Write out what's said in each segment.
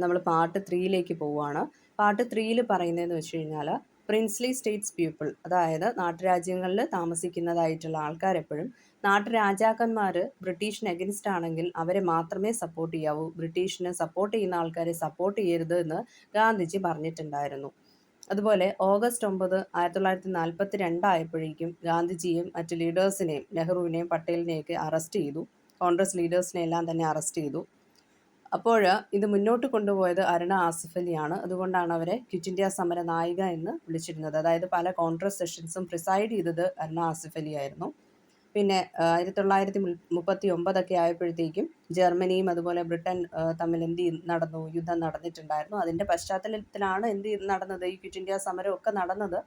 നമ്മൾ പാർട്ട് 3യിലേക്ക് പോവുകയാണ്. പാർട്ട് 3യിൽ പറയുന്നതെന്ന് വെച്ച് കഴിഞ്ഞാൽ പ്രിൻസ്ലി സ്റ്റേറ്റ്സ് പീപ്പിൾ, അതായത് നാട്ടുരാജ്യങ്ങളിൽ താമസിക്കുന്നതായിട്ടുള്ള ആൾക്കാരെപ്പോഴും നാട്ടുരാജാക്കന്മാർ ബ്രിട്ടീഷിന് എഗൻസ്റ്റ് ആണെങ്കിൽ അവരെ മാത്രമേ സപ്പോർട്ട് ചെയ്യാവൂ, ബ്രിട്ടീഷിനെ സപ്പോർട്ട് ചെയ്യുന്ന ആൾക്കാരെ സപ്പോർട്ട് ചെയ്യരുത് എന്ന് ഗാന്ധിജി പറഞ്ഞിട്ടുണ്ടായിരുന്നു. അതുപോലെ ഓഗസ്റ്റ് 9 1942 ആയപ്പോഴേക്കും ഗാന്ധിജിയും മറ്റ് ലീഡേഴ്സിനെയും നെഹ്റുവിനെയും പട്ടേലിനെയൊക്കെ അറസ്റ്റ് ചെയ്തു. കോൺഗ്രസ് ലീഡേഴ്സിനെ എല്ലാം തന്നെ അറസ്റ്റ് ചെയ്തു. അപ്പോൾ ഇത് മുന്നോട്ട് കൊണ്ടുപോയത് അരുണ ആസിഫ് അലിയാണ്. അതുകൊണ്ടാണ് അവരെ ക്വിറ്റ് ഇന്ത്യ സമര നായിക എന്ന് വിളിച്ചിരുന്നത്. അതായത് പല കോൺഗ്രസ് സെഷൻസും പ്രിസൈഡ് ചെയ്തത് അരുണ ആസിഫ് അലി ആയിരുന്നു. പിന്നെ 1939 ആയപ്പോഴത്തേക്കും ജർമ്മനിയും അതുപോലെ ബ്രിട്ടൻ തമ്മിൽ നടന്നു, യുദ്ധം നടന്നിട്ടുണ്ടായിരുന്നു. അതിൻ്റെ പശ്ചാത്തലത്തിലാണ് നടന്നത്, ഈ ക്വിറ്റ് ഇന്ത്യ സമരമൊക്കെ നടന്നത്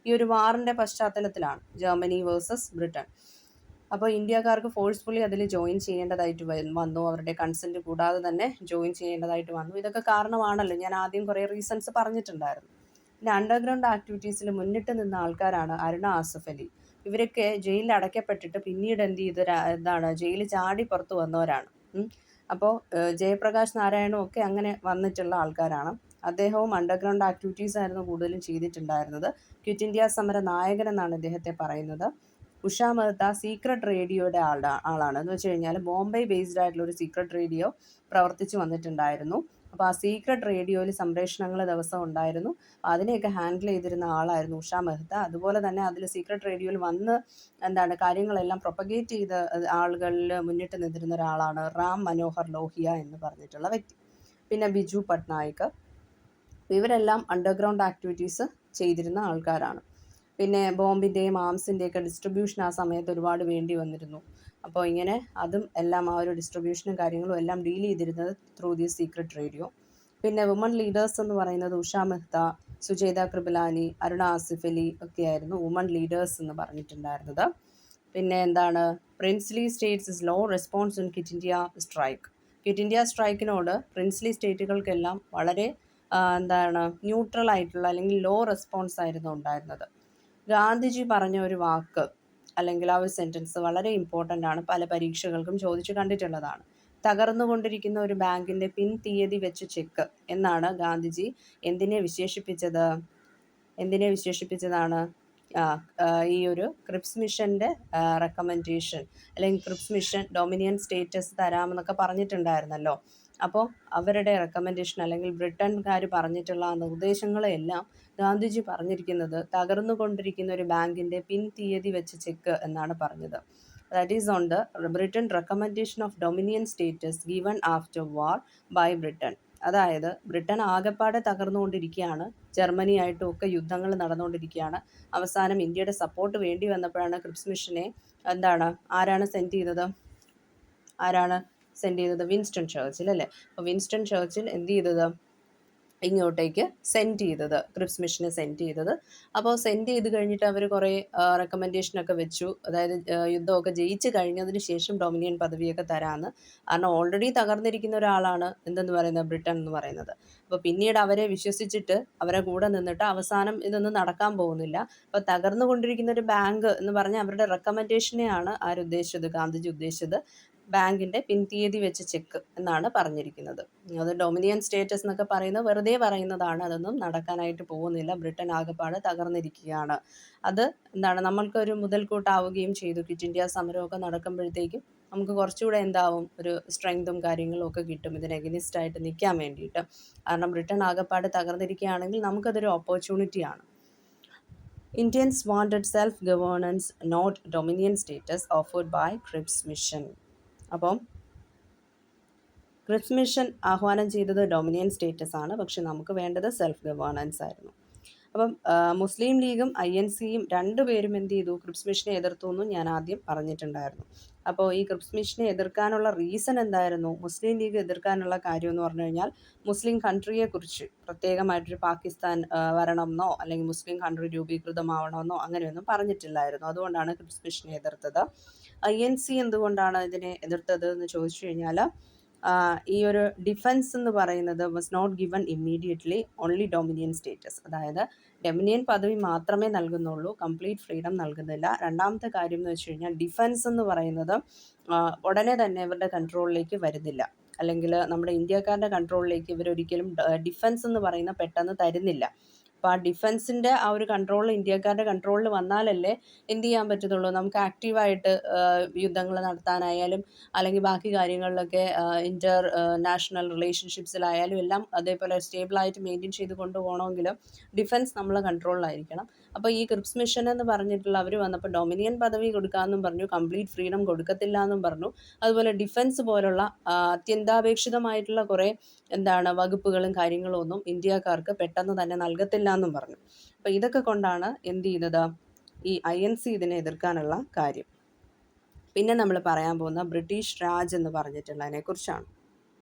ഈ ഒരു വാറിൻ്റെ പശ്ചാത്തലത്തിലാണ്, ജർമ്മനി വേഴ്സസ് ബ്രിട്ടൻ. അപ്പോൾ ഇന്ത്യക്കാർക്ക് ഫോഴ്സ്ഫുള്ളി അതിൽ ജോയിൻ ചെയ്യേണ്ടതായിട്ട് വന്നു, അവരുടെ കൺസെൻറ്റ് കൂടാതെ തന്നെ ജോയിൻ ചെയ്യേണ്ടതായിട്ട് വന്നു. ഇതൊക്കെ കാരണമാണല്ലോ, ഞാൻ ആദ്യം കുറേ റീസൺസ് പറഞ്ഞിട്ടുണ്ടായിരുന്നു. പിന്നെ അണ്ടർഗ്രൗണ്ട് ആക്ടിവിറ്റീസിൽ മുന്നിട്ട് നിന്ന ആൾക്കാരാണ് അരുണ ആസിഫ് അലി. ഇവരൊക്കെ ജയിലിൽ അടയ്ക്കപ്പെട്ടിട്ട് പിന്നീട് ജയിലിൽ ചാടി പുറത്ത് വന്നവരാണ്. അപ്പോൾ ജയപ്രകാശ് നാരായണും ഒക്കെ അങ്ങനെ വന്നിട്ടുള്ള ആൾക്കാരാണ്. അദ്ദേഹവും അണ്ടർഗ്രൗണ്ട് ആക്ടിവിറ്റീസ് ആയിരുന്നു കൂടുതലും ചെയ്തിട്ടുണ്ടായിരുന്നത്. ക്വിറ്റ് ഇന്ത്യ സമര നായകൻ എന്നാണ് ഇദ്ദേഹത്തെ പറയുന്നത്. ഉഷ മെഹ്ത്ത സീക്രട്ട് റേഡിയോയുടെ ആളാണ്. എന്ന് വെച്ച് കഴിഞ്ഞാൽ ബോംബെ ബേസ്ഡ് ആയിട്ടുള്ള ഒരു സീക്രട്ട് റേഡിയോ പ്രവർത്തിച്ചു വന്നിട്ടുണ്ടായിരുന്നു. അപ്പോൾ ആ സീക്രട്ട് റേഡിയോയിൽ സംപ്രേഷണങ്ങൾ ദിവസം ഉണ്ടായിരുന്നു. അതിനെയൊക്കെ ഹാൻഡിൽ ചെയ്തിരുന്ന ആളായിരുന്നു ഉഷ മെഹ്ത്ത. അതുപോലെ തന്നെ അതിൽ സീക്രട്ട് റേഡിയോയിൽ വന്ന് കാര്യങ്ങളെല്ലാം പ്രൊപ്പഗേറ്റ് ചെയ്ത ആളുകളിൽ മുന്നിട്ട് നിന്നിരുന്ന ഒരാളാണ് റാം മനോഹർ ലോഹിയ എന്ന് പറഞ്ഞിട്ടുള്ള വ്യക്തി. പിന്നെ ബിജു പട്നായിക്, ഇവരെല്ലാം അണ്ടർഗ്രൗണ്ട് ആക്ടിവിറ്റീസ് ചെയ്തിരുന്ന ആൾക്കാരാണ്. പിന്നെ ബോംബിൻ്റെയും ആംസിൻ്റെയൊക്കെ ഡിസ്ട്രിബ്യൂഷൻ ആ സമയത്ത് ഒരുപാട് വേണ്ടി വന്നിരുന്നു. അപ്പോൾ ഇങ്ങനെ അതും എല്ലാം ആ ഒരു ഡിസ്ട്രിബ്യൂഷനും കാര്യങ്ങളും എല്ലാം ഡീൽ ചെയ്തിരുന്നത് ത്രൂ ദി സീക്രട്ട് റേഡിയോ. പിന്നെ വുമൺ ലീഡേഴ്സ് എന്ന് പറയുന്നത് ഉഷ മെഹ്ത്ത, സുജേത കൃപലാനി, അരുണ ആസിഫ് അലി ഒക്കെയായിരുന്നു വുമൺ ലീഡേഴ്സ് എന്ന് പറഞ്ഞിട്ടുണ്ടായിരുന്നത്. പിന്നെ princely states is low response in quit India strike. Quit India സ്ട്രൈക്കിനോട് പ്രിൻസ്ലി സ്റ്റേറ്റുകൾക്കെല്ലാം വളരെ ന്യൂട്രൽ ആയിട്ടുള്ള അല്ലെങ്കിൽ ലോ റെസ്പോൺസ് ആയിരുന്നു ഉണ്ടായിരുന്നത്. ഗാന്ധിജി പറഞ്ഞ ഒരു വാക്ക് അല്ലെങ്കിൽ ആ ഒരു സെൻറ്റൻസ് വളരെ ഇമ്പോർട്ടൻ്റ് ആണ്, പല പരീക്ഷകൾക്കും ചോദിച്ചു കണ്ടിട്ടുള്ളതാണ്. തകർന്നുകൊണ്ടിരിക്കുന്ന ഒരു ബാങ്കിൻ്റെ പിൻ തീയതി വെച്ച് ചെക്ക് എന്നാണ് ഗാന്ധിജി എന്തിനെ വിശേഷിപ്പിച്ചതാണ് ഈ ഒരു ക്രിപ്സ് മിഷൻ്റെ റെക്കമെൻഡേഷൻ അല്ലെങ്കിൽ ക്രിപ്സ് മിഷൻ ഡൊമിനിയൻ സ്റ്റേറ്റസ് തരാമെന്നൊക്കെ പറഞ്ഞിട്ടുണ്ടായിരുന്നല്ലോ. അപ്പോൾ അവരുടെ റെക്കമെൻഡേഷൻ അല്ലെങ്കിൽ ബ്രിട്ടൻകാർ പറഞ്ഞിട്ടുള്ള ആ നിർദ്ദേശങ്ങളെല്ലാം ഗാന്ധിജി പറഞ്ഞിരിക്കുന്നത് തകർന്നുകൊണ്ടിരിക്കുന്ന ഒരു ബാങ്കിൻ്റെ പിൻ തീയതി വെച്ച് ചെക്ക് എന്നാണ് പറഞ്ഞത്. That is on the Britain recommendation of dominion status given after war by Britain. അതായത് ബ്രിട്ടൻ ആകെപ്പാടെ തകർന്നുകൊണ്ടിരിക്കുകയാണ്, ജർമ്മനിയായിട്ടും ഒക്കെ യുദ്ധങ്ങൾ നടന്നുകൊണ്ടിരിക്കുകയാണ്. അവസാനം ഇന്ത്യയുടെ സപ്പോർട്ട് വേണ്ടി വന്നപ്പോഴാണ് ക്രിപ്സ് മിഷനെ ആരാണ് സെൻഡ് ചെയ്തത്? വിൻസ്റ്റൺ ചർച്ചിൽ അല്ലേ. അപ്പോൾ വിൻസ്റ്റൺ ചർച്ചിൽ ഇങ്ങോട്ടേക്ക് ക്രിപ്സ് മിഷനെ സെൻഡ് ചെയ്തത്. അപ്പോൾ സെൻഡ് ചെയ്ത് കഴിഞ്ഞിട്ട് അവർ കുറേ റെക്കമെൻഡേഷനൊക്കെ വെച്ചു. അതായത് യുദ്ധമൊക്കെ ജയിച്ച് കഴിഞ്ഞതിന് ശേഷം ഡൊമിനിയൻ പദവിയൊക്കെ തരാമെന്ന്. കാരണം ഓൾറെഡി തകർന്നിരിക്കുന്ന ഒരാളാണ് ബ്രിട്ടൻ എന്ന് പറയുന്നത്. അപ്പോൾ പിന്നീട് അവരെ വിശ്വസിച്ചിട്ട് അവരെ കൂടെ നിന്നിട്ട് അവസാനം ഇതൊന്നും നടക്കാൻ പോകുന്നില്ല. അപ്പോൾ തകർന്നുകൊണ്ടിരിക്കുന്ന ഒരു ബാങ്ക് എന്ന് പറഞ്ഞാൽ അവരുടെ റെക്കമെൻഡേഷനെയാണ് ഗാന്ധിജി ഉദ്ദേശിച്ചത് ബാങ്കിൻ്റെ പിൻതീയതി വെച്ച് ചെക്ക് എന്നാണ് പറഞ്ഞിരിക്കുന്നത്. അത് ഡൊമിനിയൻ സ്റ്റേറ്റസ് എന്നൊക്കെ പറയുന്നത് വെറുതെ പറയുന്നതാണ്, അതൊന്നും നടക്കാനായിട്ട് പോകുന്നില്ല. ബ്രിട്ടൻ ആകെപ്പാട് തകർന്നിരിക്കുകയാണ്. അത് നമ്മൾക്കൊരു മുതൽക്കൂട്ടാവുകയും ചെയ്തു. ക്വിറ്റ് ഇന്ത്യ സമരമൊക്കെ നടക്കുമ്പോഴത്തേക്കും നമുക്ക് കുറച്ചുകൂടെ ഒരു സ്ട്രെങ്തും കാര്യങ്ങളും ഒക്കെ കിട്ടും ഇതിന് എഗനിസ്റ്റായിട്ട് നിൽക്കാൻ വേണ്ടിയിട്ട്. കാരണം ബ്രിട്ടൻ ആകെപ്പാട് തകർന്നിരിക്കുകയാണെങ്കിൽ നമുക്കതൊരു ഓപ്പർച്യൂണിറ്റിയാണ്. Indians wanted self-governance, not dominion status offered by Cripps Mission. അപ്പം ക്രിപ്സ് മിഷൻ ആഹ്വാനം ചെയ്തത് ഡൊമിനിയൻ സ്റ്റേറ്റസ് ആണ്, പക്ഷെ നമുക്ക് വേണ്ടത് സെൽഫ് ഗവേണൻസ് ആയിരുന്നു. അപ്പം മുസ്ലിം ലീഗും INCയും രണ്ടുപേരും ക്രിപ്സ് മിഷനെ എതിർത്തു എന്നും ഞാൻ ആദ്യം പറഞ്ഞിട്ടുണ്ടായിരുന്നു. അപ്പോൾ ഈ ക്രിപ്സ് മിഷനെ എതിർക്കാനുള്ള റീസൺ എന്തായിരുന്നു? മുസ്ലിം ലീഗ് എതിർക്കാനുള്ള കാര്യം എന്ന് പറഞ്ഞു കഴിഞ്ഞാൽ മുസ്ലിം കൺട്രിയെക്കുറിച്ച് പ്രത്യേകമായിട്ടൊരു പാകിസ്ഥാൻ വരണമെന്നോ അല്ലെങ്കിൽ മുസ്ലിം കൺട്രി രൂപീകൃതമാവണമെന്നോ അങ്ങനെയൊന്നും പറഞ്ഞിട്ടില്ലായിരുന്നു. അതുകൊണ്ടാണ് ക്രിപ്സ് മിഷനെ എതിർത്തത്. INC എന്തുകൊണ്ടാണ് ഇതിനെ എതിർത്തത് എന്ന് ചോദിച്ചു കഴിഞ്ഞാൽ ഈ ഒരു ഡിഫൻസ് എന്ന് പറയുന്നത് was not given immediately, only dominion status. അതായത് ഡൊമിനിയൻ പദവി മാത്രമേ നൽകുന്നുള്ളൂ, കംപ്ലീറ്റ് ഫ്രീഡം നൽകുന്നില്ല. രണ്ടാമത്തെ കാര്യം എന്ന് വെച്ച് കഴിഞ്ഞാൽ ഡിഫൻസ് എന്ന് പറയുന്നത് ഉടനെ തന്നെ ഇവരുടെ കൺട്രോളിലേക്ക് വരുന്നില്ല. അല്ലെങ്കിൽ നമ്മുടെ ഇന്ത്യക്കാരുടെ കൺട്രോളിലേക്ക് ഇവരൊരിക്കലും ഡിഫൻസ് എന്ന് പറയുന്ന പെട്ടെന്ന് തരുന്നില്ല. അപ്പോൾ ആ ഡിഫൻസിൻ്റെ ആ ഒരു കൺട്രോൾ ഇന്ത്യക്കാരുടെ കൺട്രോളിൽ വന്നാലല്ലേ എന്ത് ചെയ്യാൻ പറ്റത്തുള്ളൂ, നമുക്ക് ആക്റ്റീവായിട്ട് യുദ്ധങ്ങൾ നടത്താനായാലും അല്ലെങ്കിൽ ബാക്കി കാര്യങ്ങളിലൊക്കെ ഇൻ്റർ നാഷണൽ റിലേഷൻഷിപ്സിലായാലും എല്ലാം അതേപോലെ സ്റ്റേബിളായിട്ട് മെയിൻറ്റെയിൻ ചെയ്ത് കൊണ്ടുപോകണമെങ്കിൽ ഡിഫൻസ് നമ്മളെ കൺട്രോളിലായിരിക്കണം. അപ്പോൾ ഈ ക്രിപ്സ് മിഷൻ എന്ന് പറഞ്ഞിട്ടുള്ള അവർ വന്നപ്പോൾ ഡൊമിനിയൻ പദവി കൊടുക്കാമെന്നും പറഞ്ഞു, കംപ്ലീറ്റ് ഫ്രീഡം കൊടുക്കത്തില്ല എന്നും പറഞ്ഞു. അതുപോലെ ഡിഫൻസ് പോലുള്ള അത്യന്താപേക്ഷിതമായിട്ടുള്ള കുറേ വകുപ്പുകളും കാര്യങ്ങളും ഒന്നും ഇന്ത്യക്കാർക്ക് പെട്ടെന്ന് തന്നെ നൽകത്തില്ല എന്നും പറഞ്ഞു. അപ്പോൾ ഇതൊക്കെ കൊണ്ടാണ് എന്ത് ചെയ്യുന്നത്, ഈ INC ഇതിനെ എതിർക്കാനുള്ള കാര്യം. പിന്നെ നമ്മൾ പറയാൻ പോകുന്ന ബ്രിട്ടീഷ് രാജ് എന്ന് പറഞ്ഞിട്ടുള്ളതിനെ കുറിച്ചാണ്.